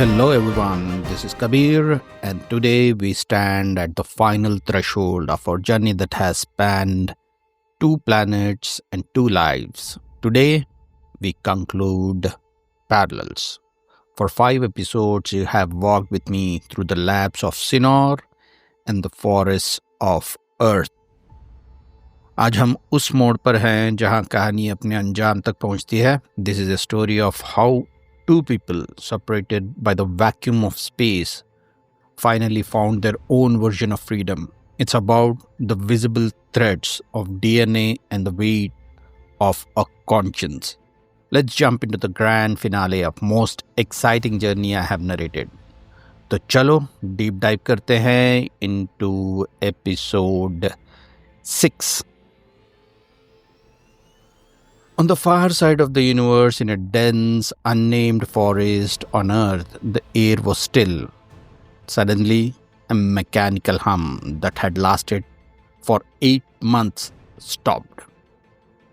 Hello everyone, this is Kabir, and today we stand at the final threshold of our journey that has spanned two planets and two lives. Today we conclude Parallels. For 5 episodes, you have walked with me through the labs of Sinor and the forests of Earth. आज हम उस मोड़ पर हैं जहां कहानी अपने अंजाम तक पहुंचती है. This is a story of how two people separated by the vacuum of space finally found their own version of freedom. It's about the visible threads of DNA and the weight of a conscience. Let's jump into the grand finale of most exciting journey I have narrated. तो चलो deep dive करते हैं into episode 6. On the far side of the universe, in a dense, unnamed forest on Earth, the air was still. Suddenly, a mechanical hum that had lasted for 8 months stopped.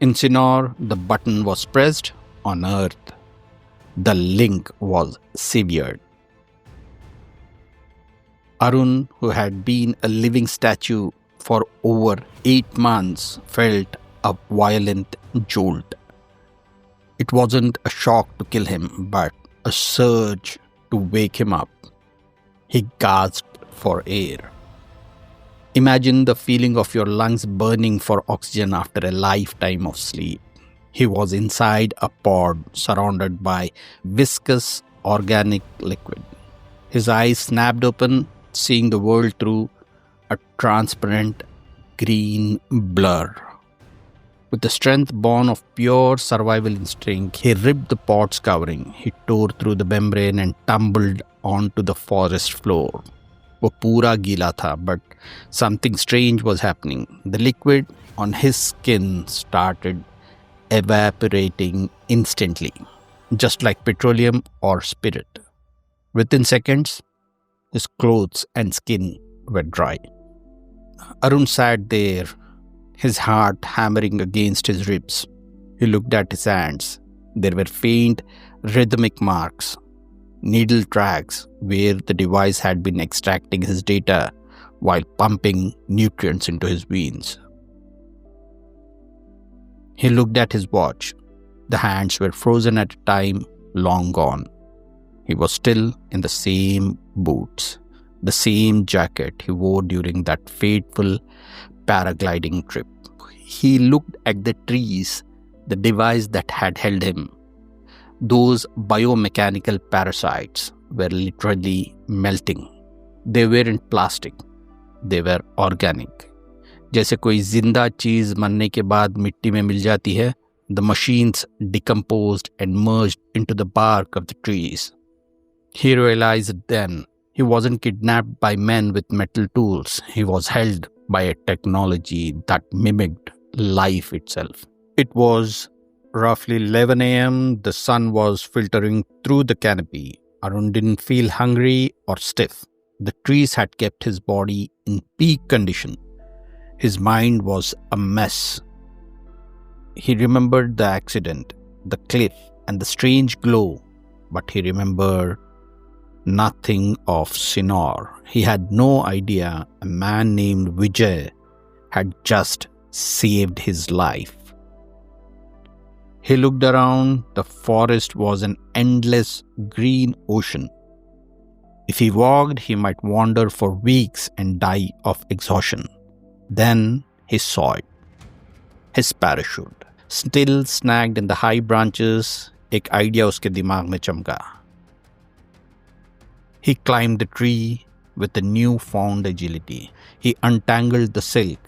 In Sinor, the button was pressed. On Earth, the link was severed. Arun, who had been a living statue for over 8 months, felt a violent jolt. It wasn't a shock to kill him, but a surge to wake him up. He gasped for air. Imagine the feeling of your lungs burning for oxygen after a lifetime of sleep. He was inside a pod surrounded by viscous organic liquid. His eyes snapped open, seeing the world through a transparent green blur. With the strength born of pure survival instinct, he ripped the pod's covering. He tore through the membrane and tumbled onto the forest floor. वो पूरा गीला था, but something strange was happening. The liquid on his skin started evaporating instantly, just like petroleum or spirit. Within seconds, his clothes and skin were dry. Arun sat there, his heart hammering against his ribs. He looked at his hands. There were faint, rhythmic marks, needle tracks where the device had been extracting his data while pumping nutrients into his veins. He looked at his watch. The hands were frozen at a time long gone. He was still in the same boots, the same jacket he wore during that fateful paragliding trip. He looked at the trees, the device that had held him. Those biomechanical parasites were literally melting. They weren't plastic. They were organic. जैसे कोई जिंदा चीज मरने के बाद मिट्टी में मिल जाती है, the machines decomposed and merged into the bark of the trees. He realized then he wasn't kidnapped by men with metal tools. He was held by a technology that mimicked life itself. It was roughly 11 a.m. The sun was filtering through the canopy. Arun didn't feel hungry or stiff. The trees had kept his body in peak condition. His mind was a mess. He remembered the accident, the cliff, and the strange glow, but he remembered nothing of Sinor. He had no idea a man named Vijay had just saved his life. He looked around. The forest was an endless green ocean. If he walked, he might wander for weeks and die of exhaustion. Then he saw it. His parachute. Still snagged in the high branches, एक idea उसके दिमाग में चमका. He climbed the tree with a newfound agility. He untangled the silk,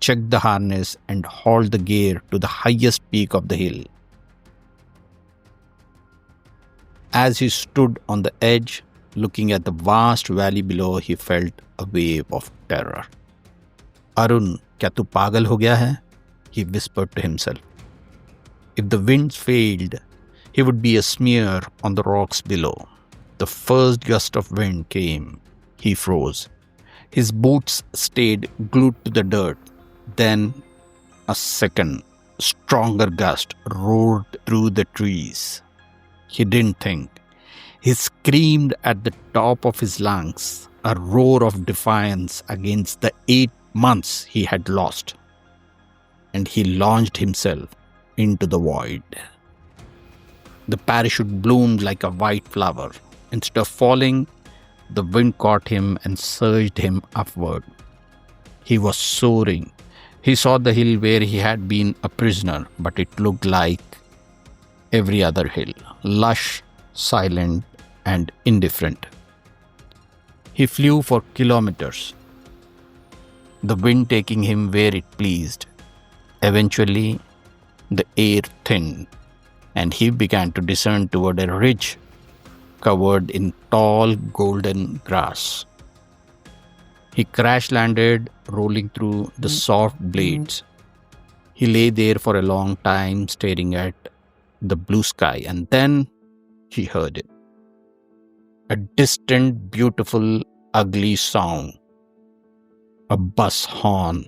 checked the harness, and hauled the gear to the highest peak of the hill. As he stood on the edge, looking at the vast valley below, he felt a wave of terror. Arun, क्या तू पागल हो गया है? He whispered to himself. If the winds failed, he would be a smear on the rocks below. The first gust of wind came. He froze. His boots stayed glued to the dirt. Then a second, stronger gust roared through the trees. He didn't think. He screamed at the top of his lungs, a roar of defiance against the 8 months he had lost, and he launched himself into the void. The parachute bloomed like a white flower. Instead of falling, the wind caught him and surged him upward. He was soaring. He saw the hill where he had been a prisoner, but it looked like every other hill, lush, silent, and indifferent. He flew for kilometers, the wind taking him where it pleased. Eventually, the air thinned, and he began to descend toward a ridge covered in tall golden grass. He crash-landed, rolling through the soft blades. He lay there for a long time, staring at the blue sky, and then he heard it. A distant, beautiful, ugly sound. A bus horn.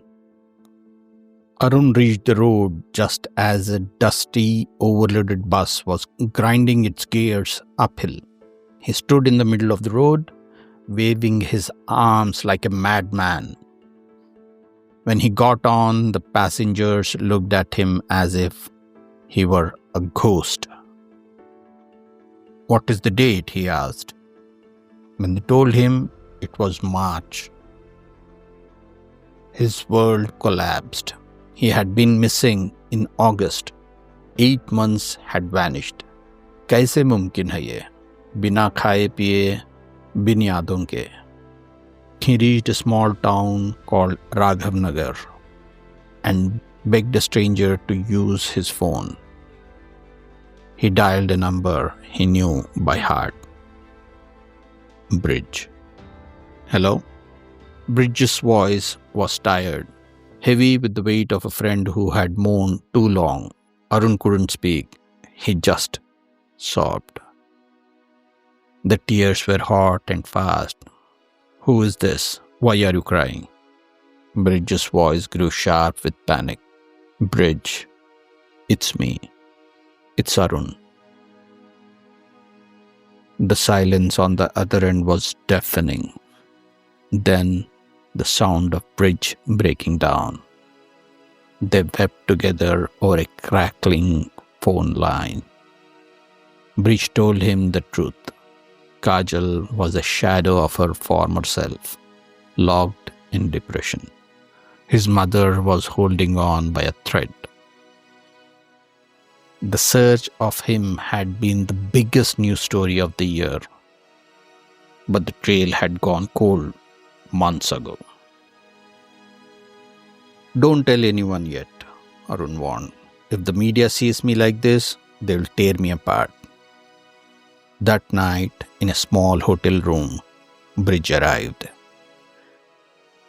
Arun reached the road just as a dusty, overloaded bus was grinding its gears uphill. He stood in the middle of the road, waving his arms like a madman. When he got on, the passengers looked at him as if he were a ghost. "What is the date?" he asked. When they told him, it was March. His world collapsed. He had been missing in August. 8 months had vanished. कैसे मुमकिन है ये? बिना खाए पिए, बिन यादों के. He reached a small town called Raghavnagar and begged a stranger to use his phone. He dialed a number he knew by heart. Bridge. "Hello?" Bridge's voice was tired, heavy with the weight of a friend who had mourned too long. Arun couldn't speak. He just sobbed. The tears were hot and fast. "Who is this? Why are you crying?" Bridge's voice grew sharp with panic. "Bridge, it's me. It's Arun." The silence on the other end was deafening. Then the sound of Bridge breaking down. They wept together over a crackling phone line. Bridge told him the truth. Kajal was a shadow of her former self, locked in depression. His mother was holding on by a thread. The search of him had been the biggest news story of the year, but the trail had gone cold months ago. "Don't tell anyone yet," Arun warned. "If the media sees me like this, they'll tear me apart." That night, in a small hotel room, Bridge arrived.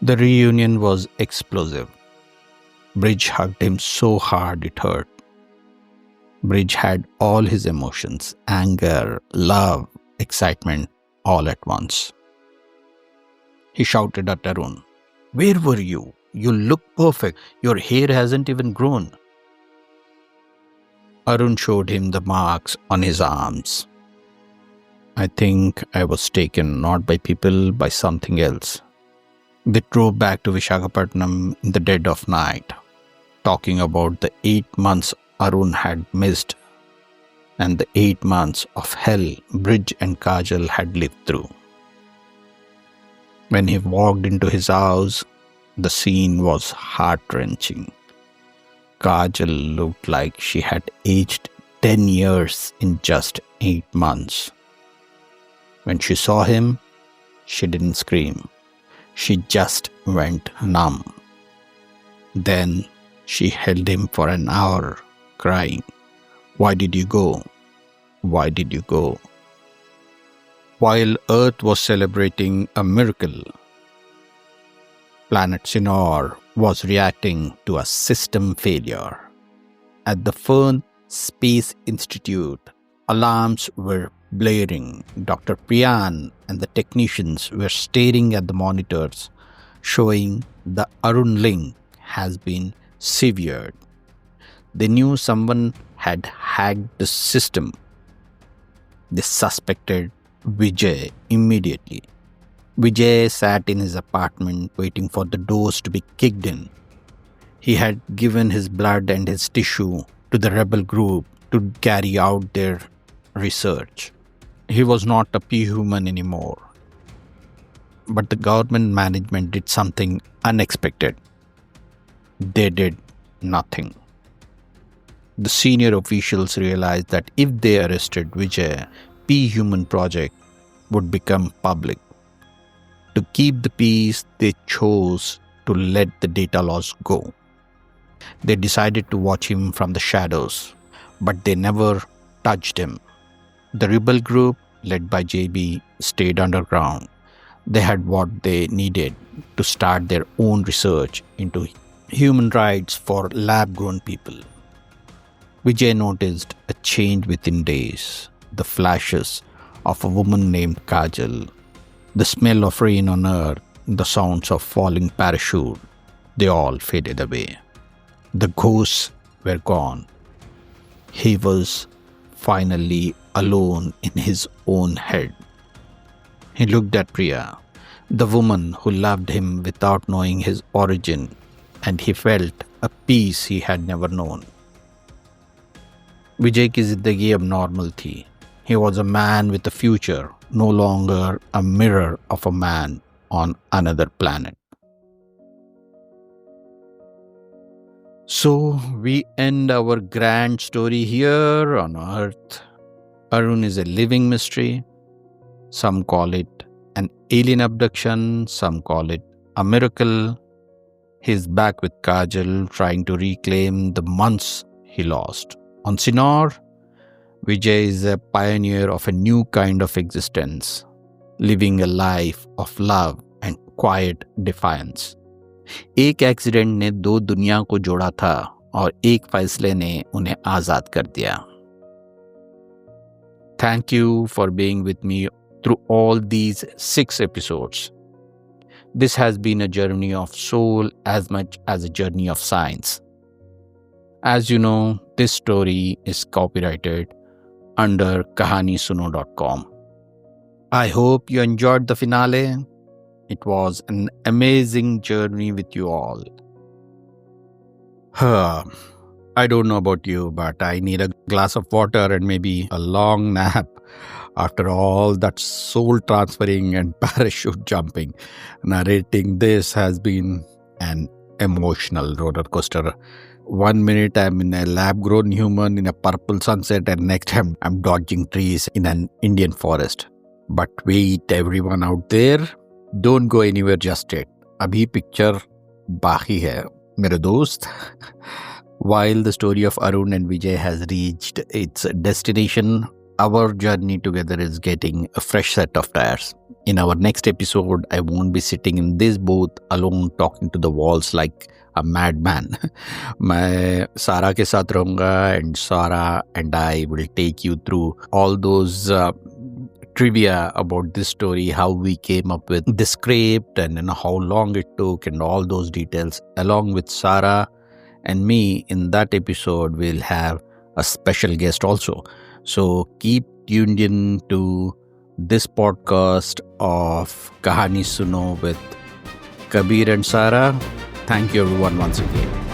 The reunion was explosive. Bridge hugged him so hard it hurt. Bridge had all his emotions, anger, love, excitement, all at once. He shouted at Arun, "Where were you? You look perfect. Your hair hasn't even grown." Arun showed him the marks on his arms. "I think I was taken not by people, by something else." They drove back to Visakhapatnam in the dead of night, talking about the 8 months Arun had missed and the 8 months of hell Bridge and Kajal had lived through. When he walked into his house, the scene was heart-wrenching. Kajal looked like she had aged 10 years in just 8 months. When she saw him, she didn't scream. She just went numb. Then she held him for an hour, crying, "Why did you go? Why did you go?" While Earth was celebrating a miracle, Planet Sinor was reacting to a system failure. At the Fern Space Institute, alarms were blaring. Dr. Priyan and the technicians were staring at the monitors, showing the Arun link has been severed. They knew someone had hacked the system. They suspected Vijay immediately. Vijay sat in his apartment waiting for the doors to be kicked in. He had given his blood and his tissue to the rebel group to carry out their research. He was not a human anymore. But the government management did something unexpected. They did nothing. The senior officials realized that if they arrested Vijay, P-Human project would become public. To keep the peace, they chose to let the data loss go. They decided to watch him from the shadows, but they never touched him. The rebel group, led by JB, stayed underground. They had what they needed to start their own research into human rights for lab-grown people. Vijay noticed a change within days. The flashes of a woman named Kajal, the smell of rain on earth, the sounds of falling parachute, they all faded away. The ghosts were gone. He was finally alone in his own head. He looked at Priya, the woman who loved him without knowing his origin, and he felt a peace he had never known. विजय की जिंदगी अब normal थी. He was a man with a future, no longer a mirror of a man on another planet. So we end our grand story here on Earth. Arun is a living mystery. Some call it an alien abduction, some call it a miracle. He's back with Kajal, trying to reclaim the months he lost. On Sinor, Vijay is a pioneer of a new kind of existence, living a life of love and quiet defiance. एक accident ने दो दुनिया को जोड़ा था और एक फैसले ने उन्हें आजाद कर दिया. Thank you for being with me through all these 6 episodes. This has been a journey of soul as much as a journey of science. As you know, this story is copyrighted under kahanisuno.com. I hope you enjoyed the finale. It was an amazing journey with you all. I don't know about you, but I need a glass of water and maybe a long nap after all that soul transferring and parachute jumping. Narrating this has been an emotional roller coaster. 1 minute I'm in a lab-grown human in a purple sunset, and next time I'm dodging trees in an Indian forest. But wait, everyone out there, don't go anywhere just yet. Abhi picture baki hai, mere dost. While the story of Arun and Vijay has reached its destination, our journey together is getting a fresh set of tires. In our next episode, I won't be sitting in this booth alone talking to the walls like a madman. मैं सारा के साथ रहूँगा, and Sara and I will take you through all those trivia about this story, how we came up with the script, and how long it took, and all those details. Along with Sara and me, in that episode, we'll have a special guest also. So keep tuned in to this podcast of Kahani Suno with Kabir and Sara. Thank you everyone once again.